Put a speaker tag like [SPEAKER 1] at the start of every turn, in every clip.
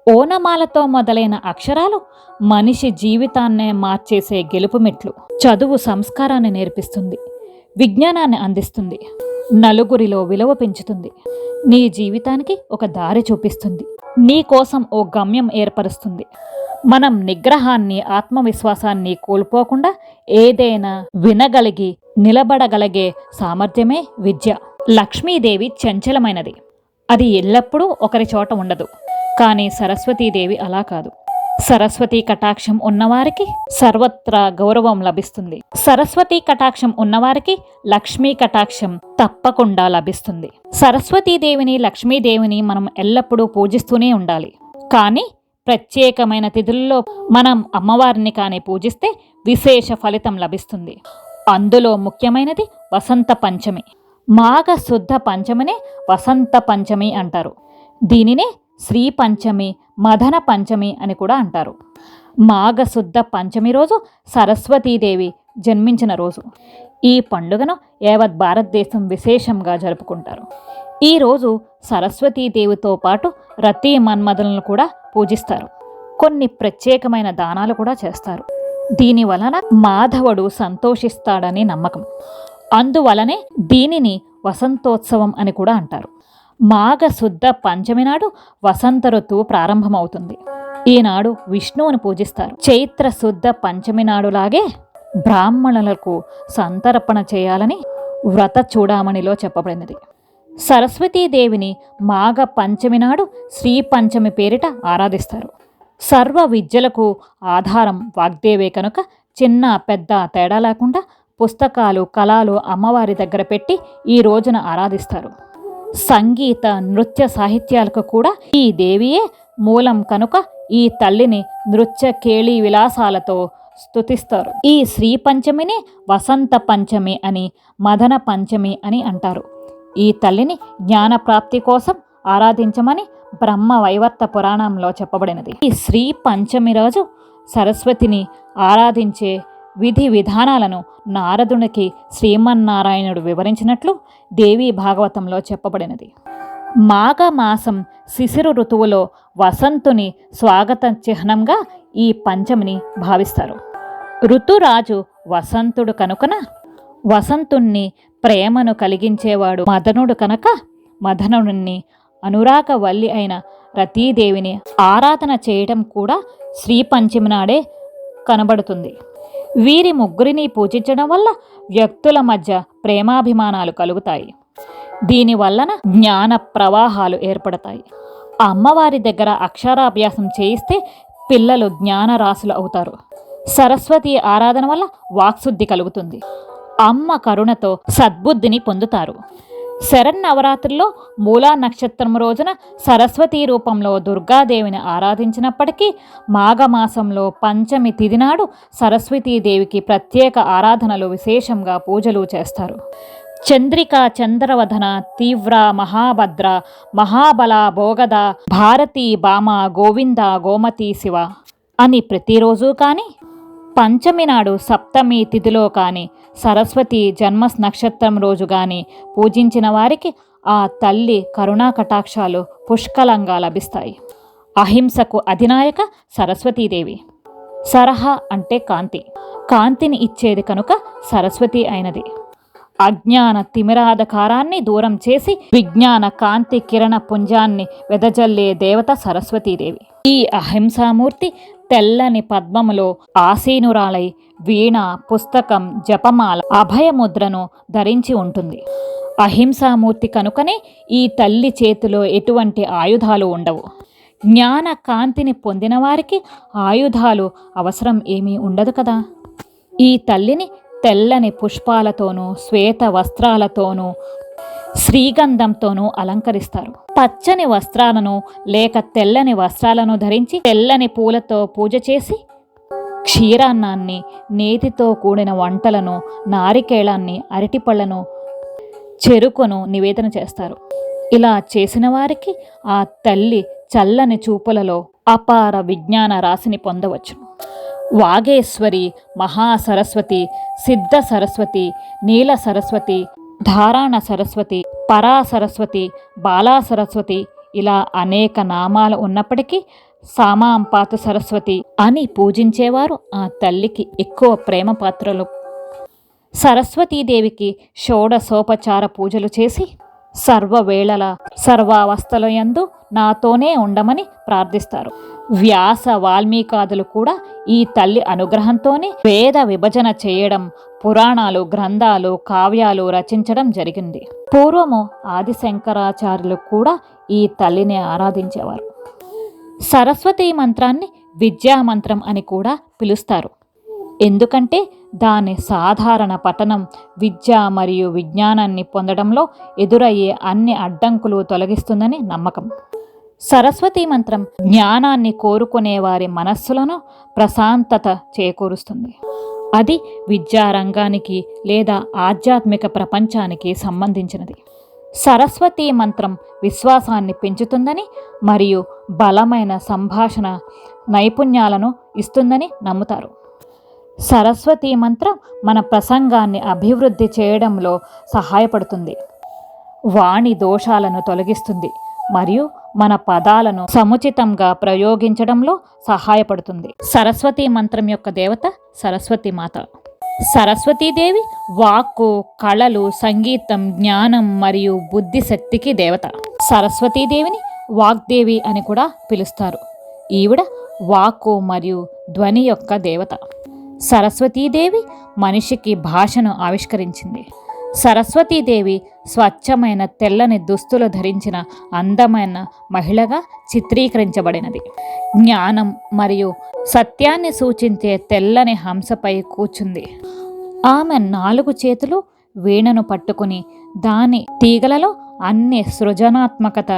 [SPEAKER 1] ఓనమాలతో మొదలైన అక్షరాలు మనిషి జీవితాన్నే మార్చేసే గెలుపు మెట్లు. చదువు సంస్కారాన్ని నేర్పిస్తుంది, విజ్ఞానాన్ని అందిస్తుంది, నలుగురిలో విలువ పెంచుతుంది, నీ జీవితానికి ఒక దారి చూపిస్తుంది, నీ కోసం ఓ గమ్యం ఏర్పరుస్తుంది. మనం నిగ్రహాన్ని, ఆత్మవిశ్వాసాన్ని కోల్పోకుండా ఏదైనా వినగలిగి నిలబడగలిగే సామర్థ్యమే విద్య. లక్ష్మీదేవి చంచలమైనది, అది ఎల్లప్పుడూ ఒకరి చోట ఉండదు. కానీ సరస్వతీదేవి అలా కాదు. సరస్వతీ కటాక్షం ఉన్నవారికి సర్వత్రా గౌరవం లభిస్తుంది. సరస్వతీ కటాక్షం ఉన్నవారికి లక్ష్మీ కటాక్షం తప్పకుండా లభిస్తుంది. సరస్వతీదేవిని, లక్ష్మీదేవిని మనం ఎల్లప్పుడూ పూజిస్తూనే ఉండాలి. కానీ ప్రత్యేకమైన తిథుల్లో మనం అమ్మవారిని కానీ పూజిస్తే విశేష ఫలితం లభిస్తుంది. అందులో ముఖ్యమైనది వసంత పంచమి. మాఘ శుద్ధ పంచమినే వసంత పంచమి అంటారు. దీనినే శ్రీ పంచమి, మదన పంచమి అని కూడా అంటారు. మాఘశుద్ధ పంచమి రోజు సరస్వతీదేవి జన్మించిన రోజు. ఈ పండుగను యావత్ భారతదేశం విశేషంగా జరుపుకుంటారు. ఈరోజు సరస్వతీదేవితో పాటు రతి మన్మధులను కూడా పూజిస్తారు. కొన్ని ప్రత్యేకమైన దానాలు కూడా చేస్తారు. దీనివలన మాధవుడు సంతోషిస్తాడని నమ్మకం. అందువలనే దీనిని వసంతోత్సవం అని కూడా అంటారు. మాఘశుద్ధ పంచమి నాడు వసంత ఋతువు ప్రారంభమవుతుంది. ఈనాడు విష్ణువుని పూజిస్తారు. చైత్ర శుద్ధ పంచమి నాడులాగే బ్రాహ్మణులకు సంతర్పణ చేయాలని వ్రత చూడామణిలో చెప్పబడినది. సరస్వతీదేవిని మాఘ పంచమి నాడు శ్రీ పంచమి పేరిట ఆరాధిస్తారు. సర్వ విద్యలకు ఆధారం వాగ్దేవే కనుక చిన్న పెద్ద తేడా లేకుండా పుస్తకాలు, కళలు అమ్మవారి దగ్గర పెట్టి ఈ రోజున ఆరాధిస్తారు. సంగీత, నృత్య సాహిత్యాలకు కూడా ఈ దేవియే మూలం కనుక ఈ తల్లిని నృత్య కేళీ విలాసాలతో స్తుతిస్తారు. ఈ శ్రీ పంచమిని వసంత పంచమి అని, మదన పంచమి అని అంటారు. ఈ తల్లిని జ్ఞానప్రాప్తి కోసం ఆరాధించమని బ్రహ్మ వైవర్త పురాణంలో చెప్పబడినది. ఈ శ్రీ పంచమి రోజు సరస్వతిని ఆరాధించే విధి విధానాలను నారదునికి శ్రీమన్నారాయణుడు వివరించినట్లు దేవీ భాగవతంలో చెప్పబడినది. మాఘమాసం శిశిరు ఋతువులో వసంతుని స్వాగత చిహ్నంగా ఈ పంచమిని భావిస్తారు. ఋతురాజు వసంతుడు కనుకన వసంతుణ్ణి ప్రేమను కలిగించేవాడు మదనుడు కనుక మదనుడిని అనురాగవల్లి అయిన రతీదేవిని ఆరాధన చేయడం కూడా శ్రీ పంచమి నాడే కనబడుతుంది. వీరి ముగ్గురిని పూజించడం వల్ల వ్యక్తుల మధ్య ప్రేమాభిమానాలు కలుగుతాయి. దీనివలన జ్ఞాన ప్రవాహాలు ఏర్పడతాయి. అమ్మవారి దగ్గర అక్షరాభ్యాసం చేయిస్తే పిల్లలు జ్ఞానరాశులు అవుతారు. సరస్వతి ఆరాధన వల్ల వాక్శుద్ధి కలుగుతుంది. అమ్మ కరుణతో సద్బుద్ధిని పొందుతారు. శరన్నవరాత్రిలో మూలా నక్షత్రం రోజున సరస్వతీ రూపంలో దుర్గాదేవిని ఆరాధించినప్పటికీ మాఘమాసంలో పంచమి తిథి నాడు సరస్వతీదేవికి ప్రత్యేక ఆరాధనలు, విశేషంగా పూజలు చేస్తారు. చంద్రిక, చంద్రవదన, తీవ్ర, మహాభద్ర, మహాబల, భోగద, భారతి, భామ, గోవింద, గోమతి, శివ అని ప్రతిరోజు కానీ, పంచమి నాడు సప్తమి తిథిలో కానీ, సరస్వతి జన్మ నక్షత్రం రోజు కానీ పూజించిన వారికి ఆ తల్లి కరుణా కటాక్షాలు పుష్కలంగా లభిస్తాయి. అహింసకు అధినాయక సరస్వతీదేవి. సరహ అంటే కాంతి, కాంతిని ఇచ్చేది కనుక సరస్వతి అయినది. అజ్ఞాన తిమిరాధకారాన్ని దూరం చేసి విజ్ఞాన కాంతి కిరణ పుంజాన్ని వెదజల్లే దేవత సరస్వతీదేవి. ఈ అహింసామూర్తి తెల్లని పద్మములో ఆసీనురాలై వీణ, పుస్తకం, జపమాల, అభయముద్రను ధరించి ఉంటుంది. అహింసామూర్తి కనుకనే ఈ తల్లి చేతిలో ఎటువంటి ఆయుధాలు ఉండవు. జ్ఞాన కాంతిని పొందిన వారికి ఆయుధాలు అవసరం ఏమీ ఉండదు కదా. ఈ తల్లిని తెల్లని పుష్పాలతోనూ, శ్వేత వస్త్రాలతోనూ, శ్రీగంధంతోనూ అలంకరిస్తారు. పచ్చని వస్త్రాలను లేక తెల్లని వస్త్రాలను ధరించి తెల్లని పూలతో పూజ చేసి క్షీరాన్నాన్ని, నేతితో కూడిన వంటలను, నారికేళాన్ని, అరటిపళ్లను, చెరుకును నివేదన చేస్తారు. ఇలా చేసిన వారికి ఆ తల్లి చల్లని చూపులలో అపార విజ్ఞాన రాశిని పొందవచ్చు. వాగేశ్వరి, మహాసరస్వతి, సిద్ధ సరస్వతి, నీల సరస్వతి, ధారాణ సరస్వతి, పరా సరస్వతి, బాలా సరస్వతి ఇలా అనేక నామాలు ఉన్నప్పటికీ సామాం పాతు సరస్వతి అని పూజించేవారు ఆ తల్లికి ఎక్కువ ప్రేమ పాత్రలు. సరస్వతీదేవికి షోడశోపచార పూజలు చేసి సర్వవేళల సర్వావస్థలయందు నాతోనే ఉండమని ప్రార్థిస్తారు. వ్యాస వాల్మీకాదులు కూడా ఈ తల్లి అనుగ్రహంతోనే వేద విభజన చేయడం, పురాణాలు, గ్రంథాలు, కావ్యాలు రచించడం జరిగింది. పూర్వము ఆదిశంకరాచార్యులు కూడా ఈ తల్లిని ఆరాధించేవారు. సరస్వతీ మంత్రాన్ని విద్యా మంత్రం అని కూడా పిలుస్తారు. ఎందుకంటే దాని సాధారణ పఠనం విద్య మరియు విజ్ఞానాన్ని పొందడంలో ఎదురయ్యే అన్ని అడ్డంకులు తొలగిస్తుందని నమ్మకం. సరస్వతీ మంత్రం జ్ఞానాన్ని కోరుకునే వారి మనస్సులను ప్రశాంతత చేకూరుస్తుంది. అది విద్యారంగానికి లేదా ఆధ్యాత్మిక ప్రపంచానికి సంబంధించినది. సరస్వతీ మంత్రం విశ్వాసాన్ని పెంచుతుందని మరియు బలమైన సంభాషణ నైపుణ్యాలను ఇస్తుందని నమ్ముతారు. సరస్వతీ మంత్రం మన ప్రసంగాన్ని అభివృద్ధి చేయడంలో సహాయపడుతుంది, వాణి దోషాలను తొలగిస్తుంది మరియు మన పదాలను సముచితంగా ప్రయోగించడంలో సహాయపడుతుంది. సరస్వతీ మంత్రం యొక్క దేవత సరస్వతి మాత. సరస్వతీదేవి వాక్కు, కళలు, సంగీతం, జ్ఞానం మరియు బుద్ధిశక్తికి దేవత. సరస్వతీదేవిని వాగ్దేవి అని కూడా పిలుస్తారు. ఈవిడ వాక్కు మరియు ధ్వని యొక్క దేవత. సరస్వతీదేవి మనిషికి భాషను ఆవిష్కరించింది. సరస్వతీదేవి స్వచ్ఛమైన తెల్లని దుస్తులు ధరించిన అందమైన మహిళగా చిత్రీకరించబడినది. జ్ఞానం మరియు సత్యాన్ని సూచించే తెల్లని హంసపై కూర్చుంది. ఆమె 4 చేతులు వీణను పట్టుకుని దాని తీగలలో అన్ని సృజనాత్మకత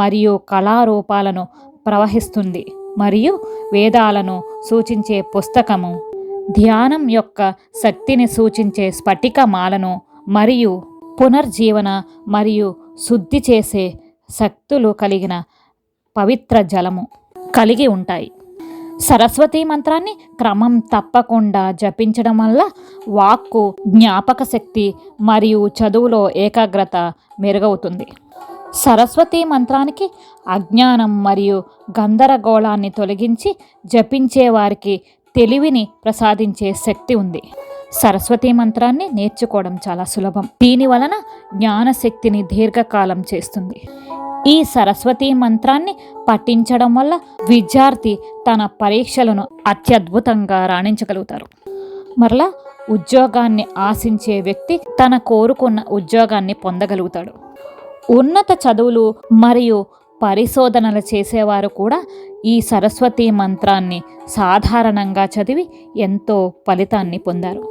[SPEAKER 1] మరియు కళారూపాలను ప్రవహిస్తుంది మరియు వేదాలను సూచించే పుస్తకము, ధ్యానం యొక్క శక్తిని సూచించే స్ఫటికమాలను మరియు పునర్జీవన మరియు శుద్ధి చేసే శక్తులు కలిగిన పవిత్ర జలము కలిగి ఉంటాయి. సరస్వతీ మంత్రాన్ని క్రమం తప్పకుండా జపించడం వల్ల వాక్కు, జ్ఞాపక శక్తి మరియు చదువులో ఏకాగ్రత మెరుగవుతుంది. సరస్వతీ మంత్రానికి అజ్ఞానం మరియు గందరగోళాన్ని తొలగించి జపించే వారికి తెలివిని ప్రసాదించే శక్తి ఉంది. సరస్వతీ మంత్రాన్ని నేర్చుకోవడం చాలా సులభం. దీని వలన జ్ఞానశక్తిని దీర్ఘకాలం చేస్తుంది. ఈ సరస్వతీ మంత్రాన్ని పఠించడం వల్ల విద్యార్థి తన పరీక్షలను అత్యద్భుతంగా రాణించగలుగుతారు. మరలా ఉద్యోగాన్ని ఆశించే వ్యక్తి తన కోరుకున్న ఉద్యోగాన్ని పొందగలుగుతాడు. ఉన్నత చదువులు మరియు పరిశోధనలు చేసేవారు కూడా ఈ సరస్వతీ మంత్రాన్ని సాధారణంగా చదివి ఎంతో ఫలితాన్ని పొందారు.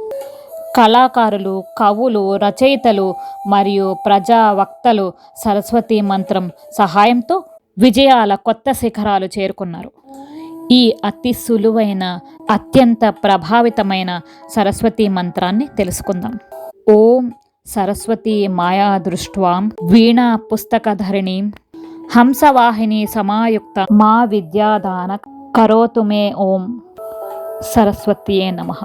[SPEAKER 1] కళాకారులు, కవులు, రచయితలు మరియు ప్రజావక్తలు సరస్వతీ మంత్రం సహాయంతో విజయాల కొత్త శిఖరాలు చేరుకున్నారు. ఈ అతి సులువైన, అత్యంత ప్రభావితమైన సరస్వతీ మంత్రాన్ని తెలుసుకుందాం. ఓం సరస్వతీ మాయా దృష్ట్వాం వీణా పుస్తకధరిణీం హంసవాహిని సమాయుక్త మా విద్యాదాన కరోతు మే. ఓం సరస్వత్యే నమః.